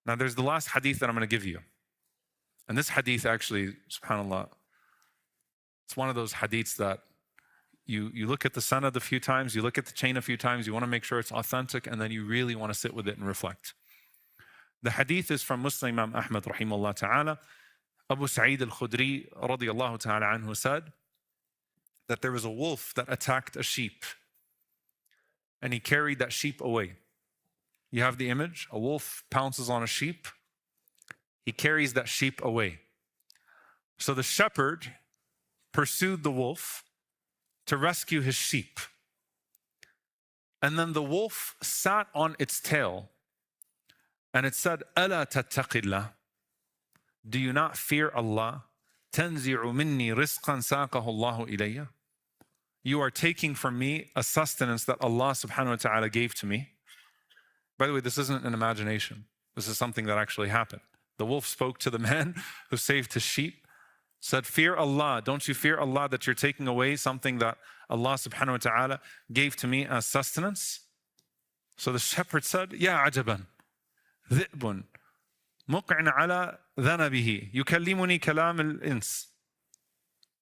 Now there's the last hadith that I'm going to give you. And this hadith actually, subhanAllah, it's one of those hadiths that you look at the sanad a few times, you look at the chain a few times, you want to make sure it's authentic, and then you really want to sit with it and reflect. The hadith is from Muslim Imam Ahmad rahimahullah ta'ala. Abu Sa'id al-Khudri radiyallahu ta'ala anhu said that there was a wolf that attacked a sheep and he carried that sheep away. You have the image, a wolf pounces on a sheep, he carries that sheep away. So the shepherd pursued the wolf to rescue his sheep. And then the wolf sat on its tail and it said, "Ala tattaqillah, do you not fear Allah? Tanzi'u minni rizqan saqahu Allahu ilayya. You are taking from me a sustenance that Allah subhanahu wa ta'ala gave to me." By the way, this isn't an imagination. This is something that actually happened. The wolf spoke to the man who saved his sheep, said, "Fear Allah. Don't you fear Allah that you're taking away something that Allah subhanahu wa ta'ala gave to me as sustenance?" So the shepherd said, "Ya ajaban, dhi'bun, muq'in ala dhanabihi, yukallimuni kalam al-ins."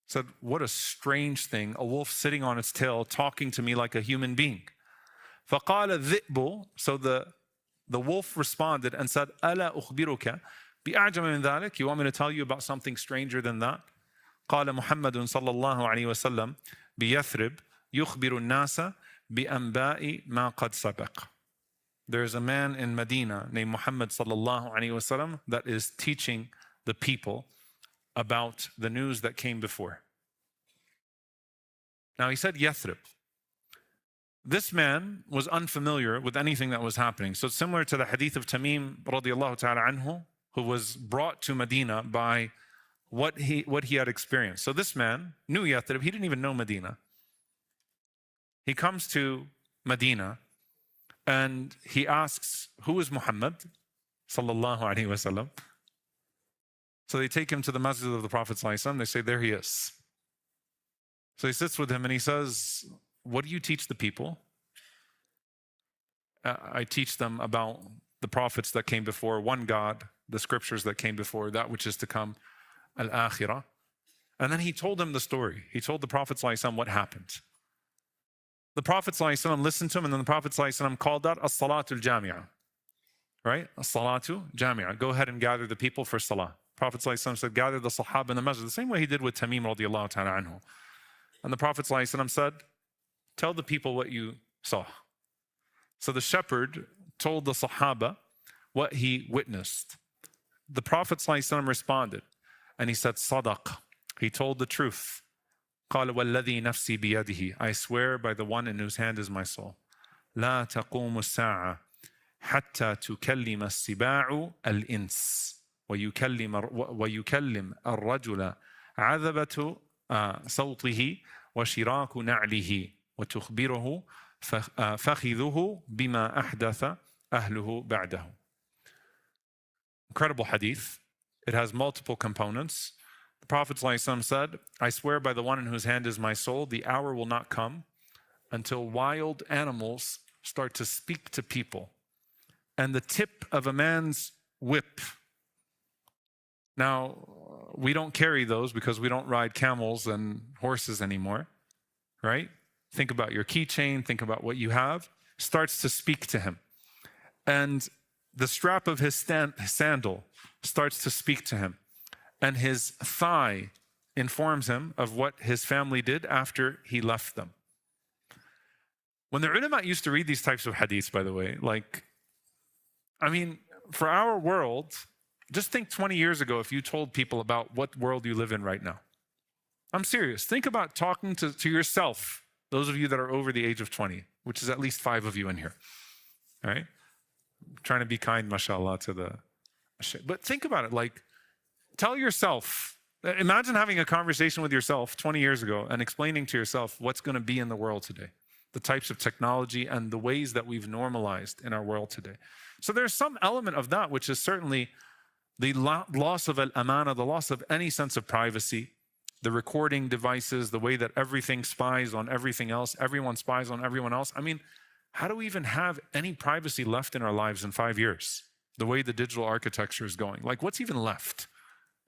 Said, what a strange thing, a wolf sitting on its tail talking to me like a human being. فَقَالَ الذِّئْبُ, so the wolf responded and said, أَلَا أُخْبِرُكَ بِأَعْجَمَ مِنْ ذَلِكَ, you want me to tell you about something stranger than that? قال محمد صلى الله عليه وسلم بيثرب يخبر الناس بأنباء ما قد سبق. There is a man in Medina named Muhammad sallallahu alaihi wasallam that is teaching the people about the news that came before. Now he said Yathrib. This man was unfamiliar with anything that was happening. So it's similar to the hadith of Tamim radiallahu ta'ala anhu, who was brought to Medina by what he had experienced. So this man knew Yathrib, he didn't even know Medina. He comes to Medina and he asks, "Who is Muhammad sallallahu alaihi wasallam?" So they take him to the masjid of the Prophet ﷺ. They say, "There he is." So he sits with him and he says, "What do you teach the people?" "I teach them about the prophets that came before, one God, the scriptures that came before, that which is to come, Akhirah." And then he told him the story. He told the Prophet ﷺ what happened. The Prophet ﷺ listened to him, and then the Prophet ﷺ called out as-salatul jami'ah. Right? As-salatu jami'ah. Go ahead and gather the people for salah. Prophet ﷺ said, "Gather the sahaba in the masjid," the same way he did with Tamim radiallahu ta'ala anhu. And the Prophet ﷺ said, "Tell the people what you saw." So the shepherd told the sahaba what he witnessed. The Prophet ﷺ responded and he said, "Sadaq." He told the truth. قال والذي نفسي بيده, I swear by the one in whose hand is my soul. لا تقوم الساعة حتى تكلم السباع الإنس ويكلم الرجل عذبة صوته وشراك نعله وتخبره فخذه بما أحدث أهله بعده. Incredible hadith. It has multiple components. The Prophet ﷺ said, "I swear by the one in whose hand is my soul, the hour will not come until wild animals start to speak to people, and the tip of a man's whip." Now, we don't carry those because we don't ride camels and horses anymore, right? Think about your keychain, think about what you have, starts to speak to him. And the strap of his sandal starts to speak to him. And his thigh informs him of what his family did after he left them. When the ulama used to read these types of hadiths, by the way, for our world, just think 20 years ago if you told people about what world you live in right now. I'm serious. Think about talking to yourself, those of you that are over the age of 20, which is at least 5 of you in here. All right? I'm trying to be kind, mashallah, to the... But think about it, tell yourself, imagine having a conversation with yourself 20 years ago and explaining to yourself what's going to be in the world today, the types of technology and the ways that we've normalized in our world today. So there's some element of that, which is certainly the loss of al-amana, the loss of any sense of privacy, the recording devices, the way that everything spies on everything else, everyone spies on everyone else. How do we even have any privacy left in our lives in 5 years? the way the digital architecture is going. Like, what's even left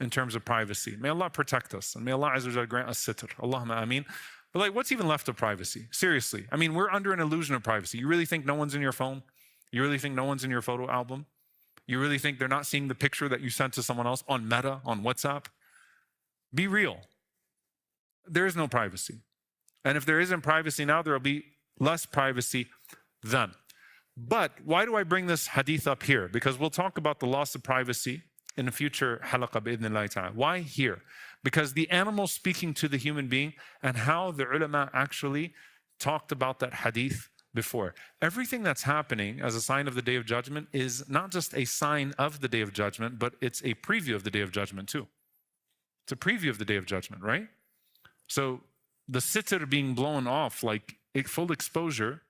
in terms of privacy? May Allah protect us, and may Allah Azza wa Jal grant us sitr. Allahumma ameen. But like, what's even left of privacy? Seriously. I mean, we're under an illusion of privacy. You really think no one's in your phone? You really think no one's in your photo album? You really think they're not seeing the picture that you sent to someone else on Meta, on WhatsApp? Be real. There is no privacy. And if there isn't privacy now, there will be less privacy then. But why do I bring this hadith up here? Because we'll talk about the loss of privacy in a future halaqah bi'idhnillahi ta'ala. Why here? Because the animal speaking to the human being and how the ulama actually talked about that hadith before. Everything that's happening as a sign of the Day of Judgment is not just a sign of the Day of Judgment, but it's a preview of the Day of Judgment too. It's a preview of the Day of Judgment, right? So the sitr being blown off, like full exposure,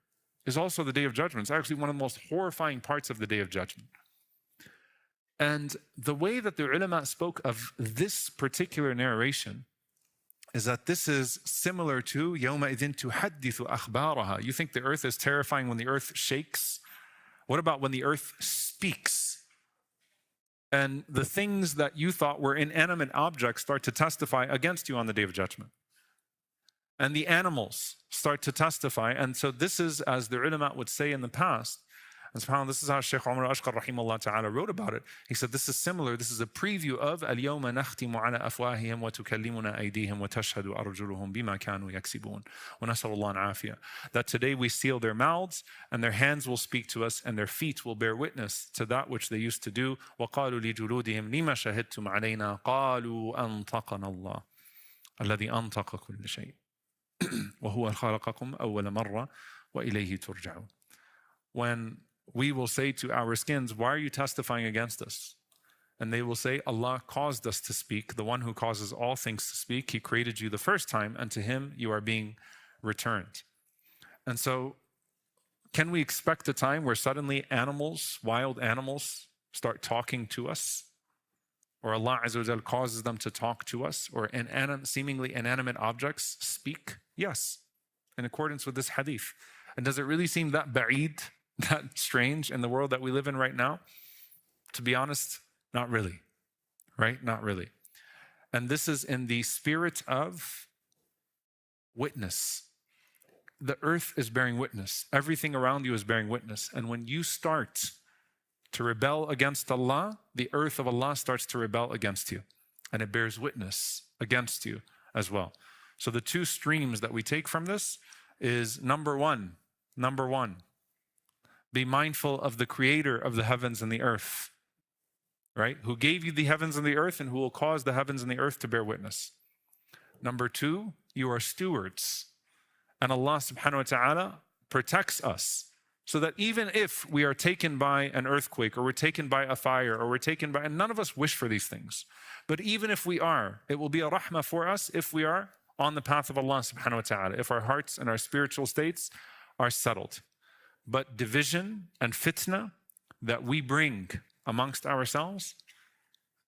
is also the Day of Judgment. It's actually one of the most horrifying parts of the Day of Judgment. And the way that the ulama spoke of this particular narration is that this is similar to يَوْمَئِذٍ تُحَدِّثُ أَخْبَارَهَا. You think the earth is terrifying when the earth shakes? What about when the earth speaks? And the things that you thought were inanimate objects start to testify against you on the Day of Judgment. And the animals start to testify. And so this is, as the ulama would say in the past, and subhanAllah, this is how Shaykh Umar Ashqar rahimahullah ta'ala wrote about it. He said, this is similar, this is a preview of الْيَوْمَ نَخْتِمُ عَلَى أَفْوَاهِهِمْ وَتُكَلِّمُنَا أَيْدِيهِمْ وَتَشْهَدُ أَرْجُلُهُمْ بِمَا كَانُوا يَكْسِبُونَ وَنَسَأَلُ اللَّهَ الْعَافِيَةَ. That today we seal their mouths and their hands will speak to us and their feet will bear witness to that which they used to do. وَقَالُوا لِجُلُودِهِمْ لِمَ شَهِدْتُمْ عَلَيْنَا قَالُوا أَنْطَقَنَا اللَّهُ الَّذِي أَنْطَقَ كُلَّ شَيْءٍ وَهُوَ خَلَقَكُمْ أَوَّلَ مَرَّةٍ وَإِلَيْهِ تُرْجَعُونَ. When we will say to our skins, why are you testifying against us? And they will say, Allah caused us to speak, the one who causes all things to speak. He created you the first time, and to him you are being returned. And so, can we expect a time where suddenly animals, wild animals, start talking to us? Or Allah Azza wa Jal causes them to talk to us? Or seemingly inanimate objects speak? Yes, in accordance with this hadith. And does it really seem that ba'id, that strange in the world that we live in right now? To be honest, not really, right? Not really. And this is in the spirit of witness. The earth is bearing witness. Everything around you is bearing witness. And when you start to rebel against Allah, the earth of Allah starts to rebel against you. And it bears witness against you as well. So the two streams that we take from this is number one, be mindful of the creator of the heavens and the earth, right? Who gave you the heavens and the earth and who will cause the heavens and the earth to bear witness. Number two, you are stewards. And Allah subhanahu wa ta'ala protects us so that even if we are taken by an earthquake or we're taken by a fire or we're taken by, and none of us wish for these things, but even if we are, it will be a rahmah for us if we are on the path of Allah subhanahu wa ta'ala, if our hearts and our spiritual states are settled. But division and fitna that we bring amongst ourselves,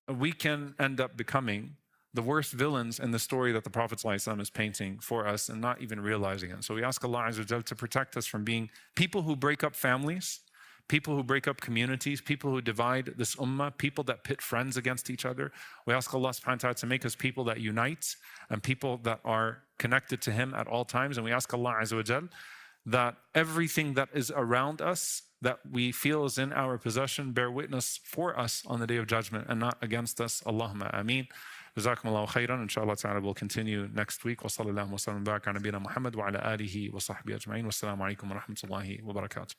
we can end up becoming the worst villains in the story that the Prophet ﷺ is painting for us and not even realizing it. So we ask Allah Azza wa Jal to protect us from being people who break up families, people who break up communities, people who divide this ummah, people that pit friends against each other. We ask Allah subhanahu wa ta'ala to make us people that unite and people that are connected to Him at all times. And we ask Allah Azza wa Jal that everything that is around us, that we feel is in our possession, bear witness for us on the Day of Judgment and not against us. Allahumma ameen. Jazakumullahu khairan. Inshallah ta'ala we'll continue next week. Wa sallallahu wa sallam barak ala nabiyina Muhammad wa ala alihi wa sahbihi ajma'in. Wassalamu alaikum wa rahmatullahi wa barakatuh.